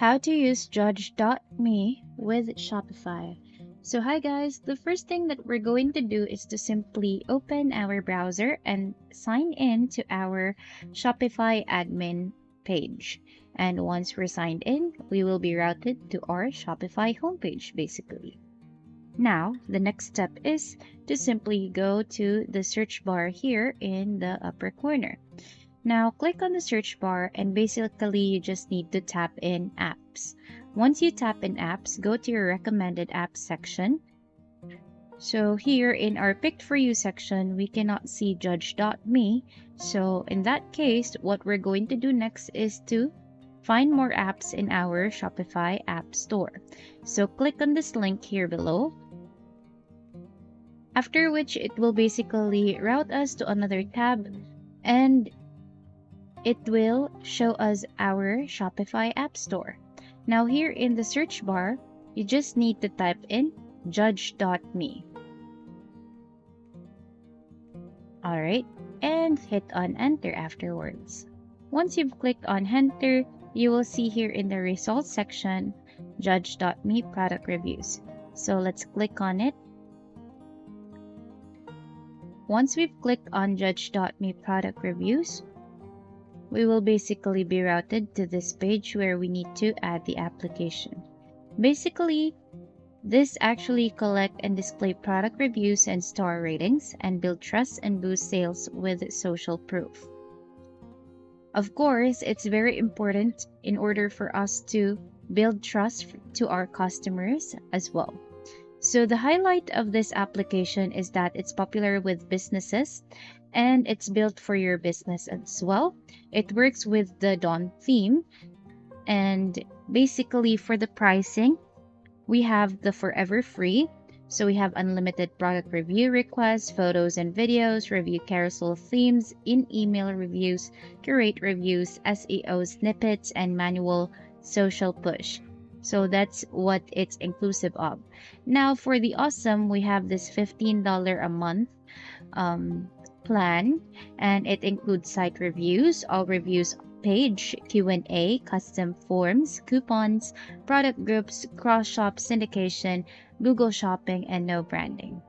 How to use Judge.me with Shopify. So hi guys, the first thing that we're going to do is to simply open our browser and sign in to our Shopify admin page. And once we're signed in, we will be routed to our Shopify homepage basically. Now, the next step is to simply go to the search bar here in the upper corner. Now, click on the search bar and basically you just need to tap in apps. Once you tap in apps, go to your recommended apps section. So here in our picked for you section, we cannot see Judge.me. So in that case, what we're going to do next is to find more apps in our Shopify app store. So click on this link here below. After which it will basically route us to another tab and it will show us our Shopify App Store. Now here in the search bar, you just need to type in Judge.me. Alright, and hit on enter afterwards. Once you've clicked on enter, you will see here in the results section, Judge.me product reviews. So let's click on it. Once we've clicked on Judge.me product reviews, we will basically be routed to this page where we need to add the application. Basically, this actually collect and display product reviews and star ratings and build trust and boost sales with social proof. Of course, it's very important in order for us to build trust to our customers as well. So the highlight of this application is that it's popular with businesses and it's built for your business as well. It works with the Dawn theme, and basically for the pricing, we have the forever free. So we have unlimited product review requests, photos and videos, review carousel themes, in-email reviews, curate reviews, SEO snippets, and manual social push. So that's what it's inclusive of. Now for the awesome, we have this $15 a month plan, and it includes site reviews, all reviews page, Q&A, custom forms, coupons, product groups, cross-shop syndication, Google Shopping, and no branding.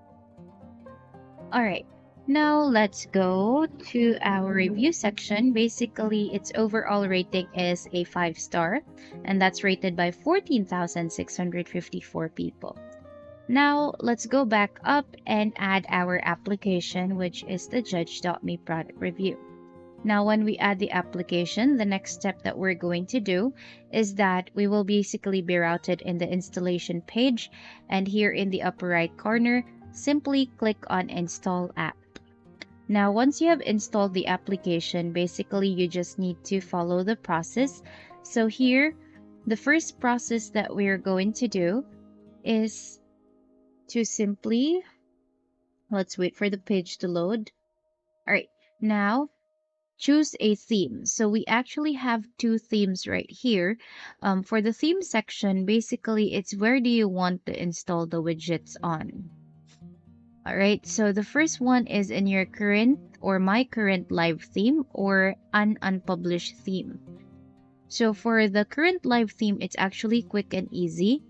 Alright, now let's go to our review section. Basically, its overall rating is a 5-star, and that's rated by 14,654 people. Now, let's go back up and add our application, which is the Judge.me product review. Now, when we add the application, the next step that we're going to do is that we will basically be routed in the installation page. And here in the upper right corner, simply click on Install App. Now, once you have installed the application, basically you just need to follow the process. So here, the first process that we're going to do is to simply, let's wait for the page to load. All right, now choose a theme. So we actually have 2 themes right here. For the theme section, basically it's where do you want to install the widgets on. All right, so the first one is in your current or my current live theme or an unpublished theme. So for the current live theme, it's actually quick and easy.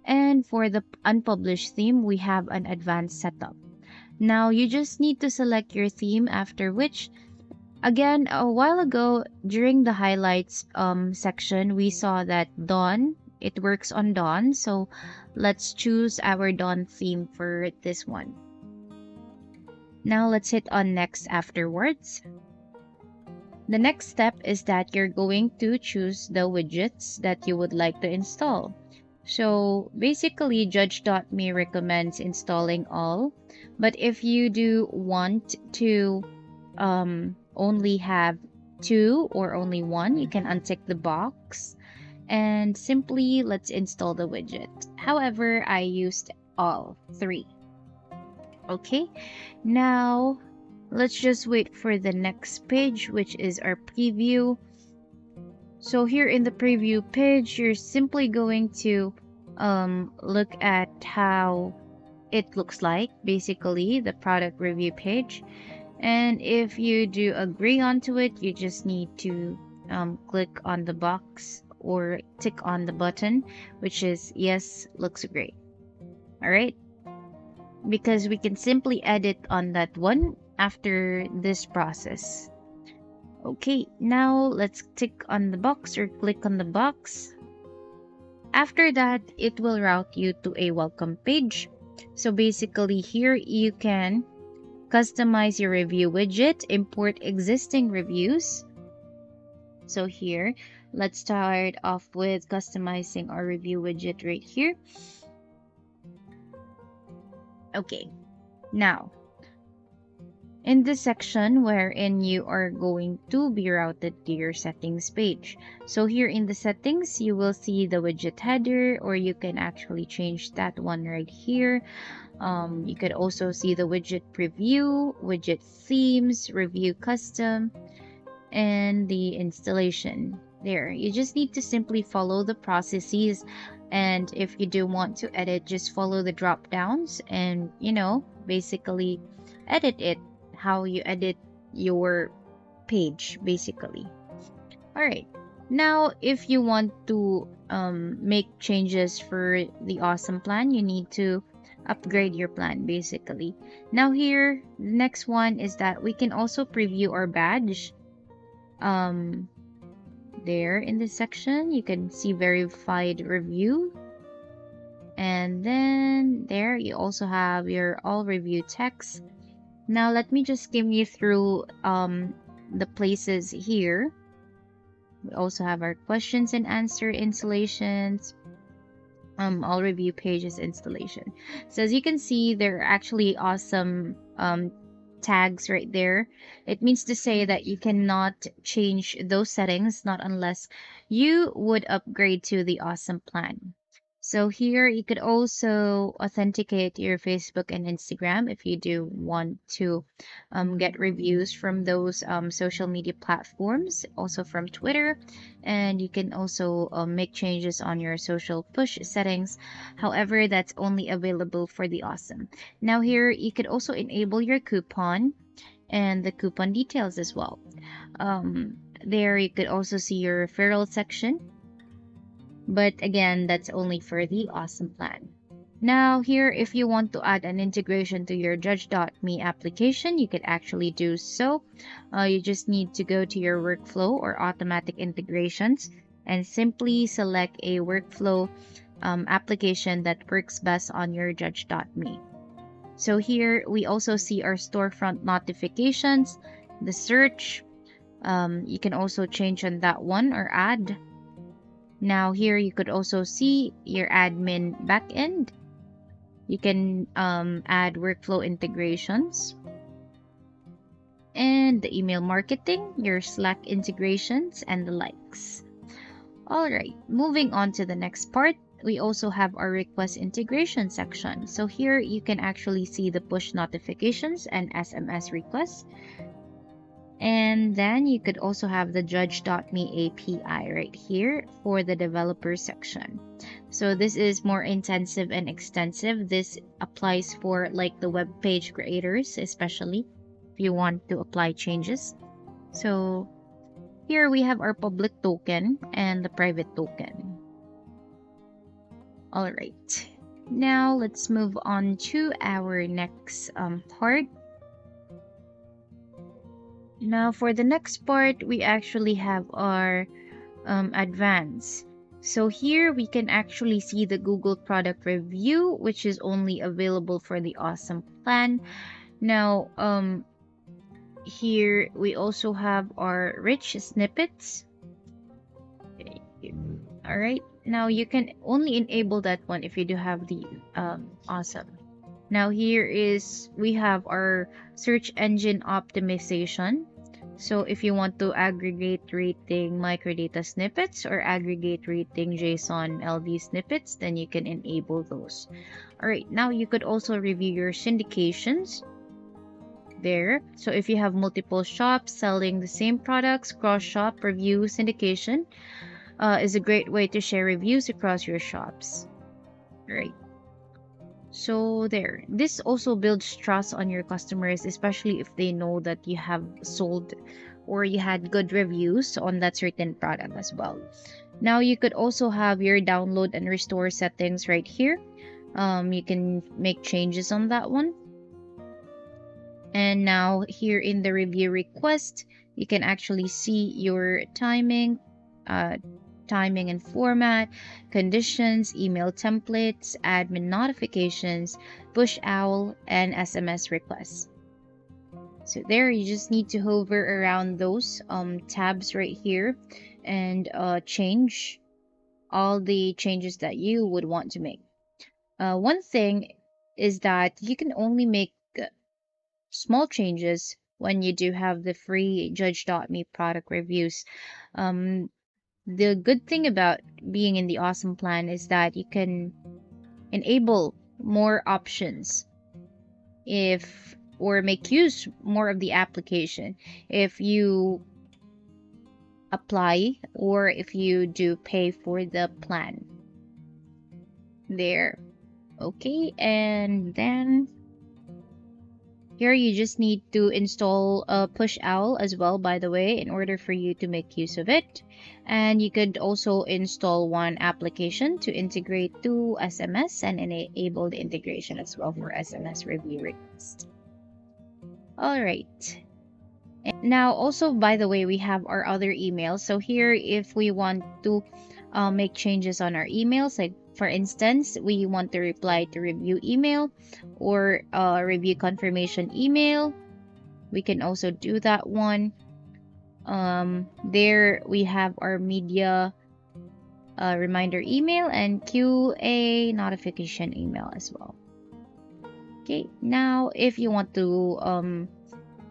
And for the unpublished theme, we have an advanced setup. Now, you just need to select your theme, after which, again, a while ago, during the highlights section, we saw that Dawn, it works on Dawn. So let's choose our Dawn theme for this one. Now, let's hit on next afterwards. The next step is that you're going to choose the widgets that you would like to install. So basically, Judge.me recommends installing all, but if you do want to only have 2 or only 1, you can untick the box and simply let's install the widget. However, I used all 3. Okay, now let's just wait for the next page, which is our preview. So here in the preview page, you're simply going to look at how it looks like, basically the product review page. And if you do agree onto it, you just need to click on the box or tick on the button, which is yes, looks great. All right. Because we can simply edit on that one after this process. Okay, now let's tick on the box or click on the box. After that, it will route you to a welcome page. So basically here you can customize your review widget, import existing reviews. So here, let's start off with customizing our review widget right here. Okay, now in this section wherein you are going to be routed to your settings page. So here in the settings, you will see the widget header, or you can actually change that one right here. You could also see the widget preview, widget themes, review custom, and the installation. There, you just need to simply follow the processes, and if you do want to edit, just follow the drop downs and basically edit it how you edit your page basically. All right, now if you want to make changes for the awesome plan, you need to upgrade your plan basically. Now here, the next one is that we can also preview our badge. There in this section you can see verified review, and then there you also have your all review text. Now let me just skim you through the places here. We also have our questions and answer installations, all review pages installation. So as you can see, there are actually awesome tags right there. It means to say that you cannot change those settings, not unless you would upgrade to the awesome plan. So here you could also authenticate your Facebook and Instagram if you do want to get reviews from those social media platforms, also from Twitter, and you can also make changes on your social push settings. However, that's only available for the awesome. Now here you could also enable your coupon and the coupon details as well. There you could also see your referral section, but again, that's only for the awesome plan. Now here, if you want to add an integration to your Judge.me application, you could actually do so. You just need to go to your workflow or automatic integrations and simply select a workflow application that works best on your Judge.me. So here we also see our storefront notifications, the search. You can also change on that one or add. Now here you could also see your admin backend. You can add workflow integrations and the email marketing, your Slack integrations, and the likes. All right, moving on to the next part. We also have our request integration section. So here you can actually see the push notifications and SMS requests. And then you could also have the Judge.me API right here for the developer section. So this is more intensive and extensive. This applies for like the web page creators, especially if you want to apply changes. So here we have our public token and the private token. All right, now let's move on to our next part. Now for the next part, we actually have our advanced. So here we can actually see the Google product review, which is only available for the awesome plan. Now here we also have our rich snippets. All right, now you can only enable that one if you do have the awesome. Now here we have our search engine optimization. So if you want to aggregate rating microdata snippets or aggregate rating JSON LD snippets, then you can enable those. All right, now you could also review your syndications there. So if you have multiple shops selling the same products, cross-shop review syndication is a great way to share reviews across your shops. All right. So there, this also builds trust on your customers, especially if they know that you have sold or you had good reviews on that certain product as well. Now you could also have your download and restore settings right here. You can make changes on that one. And now here in the review request, you can actually see your timing and format, conditions, email templates, admin notifications, push owl, and SMS requests. So there, you just need to hover around those tabs right here and change all the changes that you would want to make. One thing is that you can only make small changes when you do have the free Judge.me product reviews. Um, the good thing about being in the awesome plan is that you can enable more options if or make use more of the application if you apply or if you do pay for the plan. There. Okay, and then here you just need to install a push owl as well, by the way, in order for you to make use of it. And you could also install one application to integrate to SMS and enable the integration as well for SMS review request. All right. Now also, by the way, we have our other emails. So here, if we want to make changes on our emails, like for instance, we want to reply to review email or review confirmation email, we can also do that one. There we have our media reminder email and QA notification email as well. Okay, now if you want to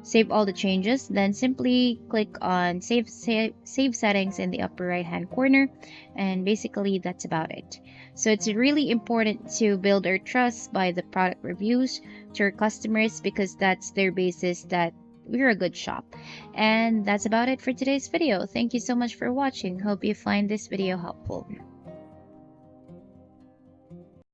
save all the changes, then simply click on save settings in the upper right hand corner, and basically that's about it. So it's really important to build our trust by the product reviews to our customers, because that's their basis that we're a good shop. And that's about it for today's video. Thank you so much for watching. Hope you find this video helpful.